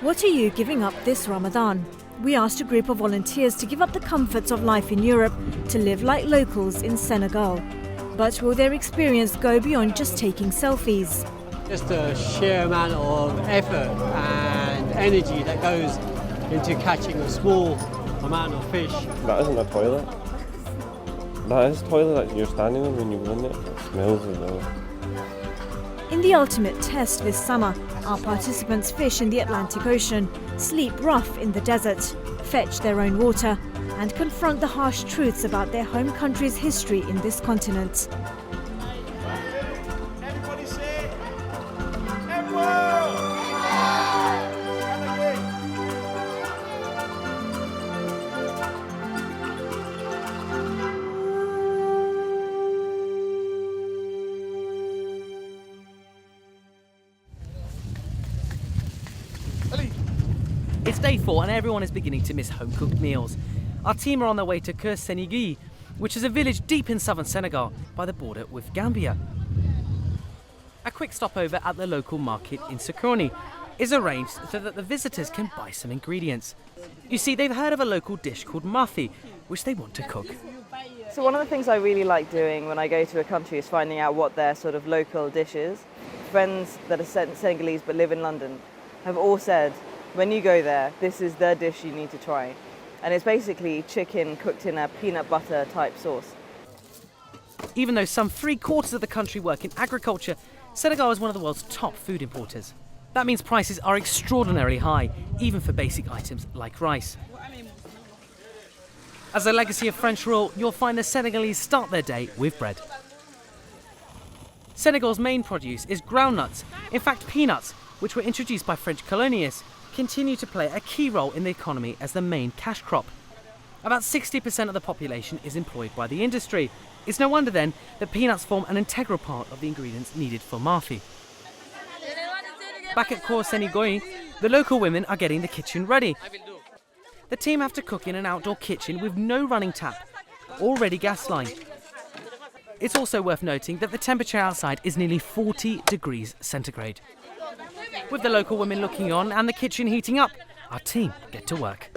What are you giving up this Ramadan? We asked a group of volunteers to give up the comforts of life in Europe to live like locals in Senegal. But will their experience go beyond just taking selfies? Just the sheer amount of effort and energy that goes into catching a small amount of fish. That isn't a toilet. That is a toilet that you're standing in when you go in it. It smells as well. In the ultimate test this summer, our participants fish in the Atlantic Ocean, sleep rough in the desert, fetch their own water, and confront the harsh truths about their home country's history in this continent. Everybody say, everyone! It's day 4 and everyone is beginning to miss home-cooked meals. Our team are on their way to Senegalese, which is a village deep in southern Senegal by the border with Gambia. A quick stopover at the local market in Senegalese is arranged so that the visitors can buy some ingredients. You see, they've heard of a local dish called Maafi, which they want to cook. So one of the things I really like doing when I go to a country is finding out what their sort of local dish is. Friends that are Senegalese but live in London have all said, when you go there, this is the dish you need to try. And it's basically chicken cooked in a peanut butter type sauce. Even though some 3/4 of the country work in agriculture, Senegal is one of the world's top food importers. That means prices are extraordinarily high, even for basic items like rice. As a legacy of French rule, you'll find the Senegalese start their day with bread. Senegal's main produce is groundnuts, in fact peanuts, which were introduced by French colonialists, continue to play a key role in the economy as the main cash crop. About 60% of the population is employed by the industry. It's no wonder then that peanuts form an integral part of the ingredients needed for Maafi. Back at Senegalese, the local women are getting the kitchen ready. The team have to cook in an outdoor kitchen with no running tap, already gas line. It's also worth noting that the temperature outside is nearly 40 degrees centigrade. With the local women looking on and the kitchen heating up, our team get to work.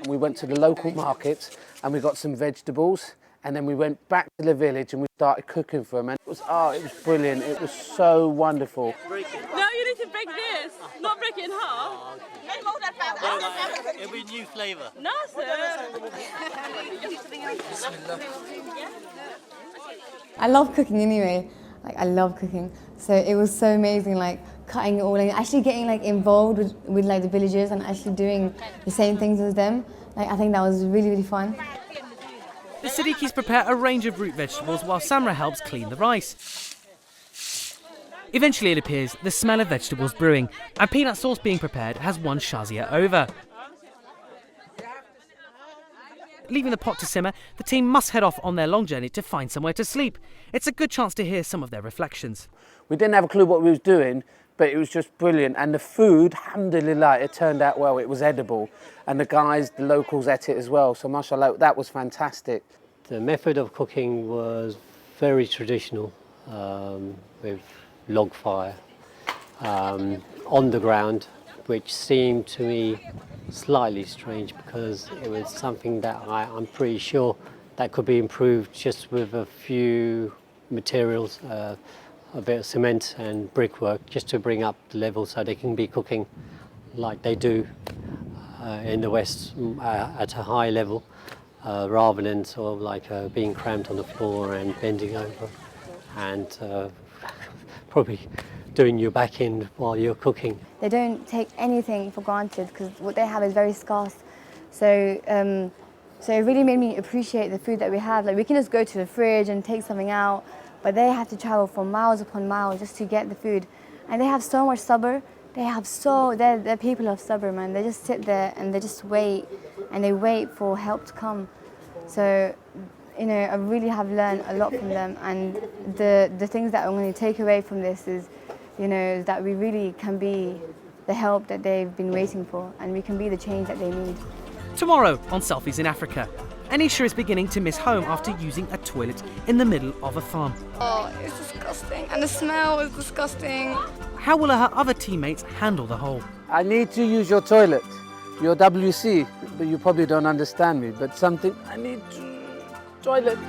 We went to the local market and we got some vegetables, and then we went back to the village and we started cooking for them, and it was brilliant. It was so wonderful. No, you need to break this, not break it in half. It'll be new flavour. No, sir. I love cooking anyway. I love cooking. So it was so amazing, cutting it all and actually getting involved with the villagers and actually doing the same things as them. I think that was really, really fun. The Siddiquis prepare a range of root vegetables while Samra helps clean the rice. Eventually it appears the smell of vegetables brewing and peanut sauce being prepared has won Shazia over. Leaving the pot to simmer, the team must head off on their long journey to find somewhere to sleep. It's a good chance to hear some of their reflections. We didn't have a clue what we was doing, but it was just brilliant. And the food, alhamdulillah, it turned out well. It was edible. And the locals ate it as well. So mashallah, that was fantastic. The method of cooking was very traditional, with log fire on the ground, which seemed to me slightly strange because it was something that I'm pretty sure that could be improved just with a few materials, a bit of cement and brickwork, just to bring up the level so they can be cooking like they do in the West at a high level, rather than sort of being cramped on the floor and bending over and probably doing your back end while you're cooking. They don't take anything for granted because what they have is very scarce. So it really made me appreciate the food that we have. We can just go to the fridge and take something out, but they have to travel for miles upon miles just to get the food. And they have so much sabr. They're people of sabr, man. They just sit there and they just wait, and they wait for help to come. So, I really have learned a lot from them, and the things that I'm going to take away from this is, that we really can be the help that they've been waiting for, and we can be the change that they need. Tomorrow on Selfies in Africa, Anisha is beginning to miss home after using a toilet in the middle of a farm. Oh, it's disgusting, and the smell is disgusting. how will her other teammates handle the hole? I need to use your toilet, your WC, but you probably don't understand me, but something, I need to toilet.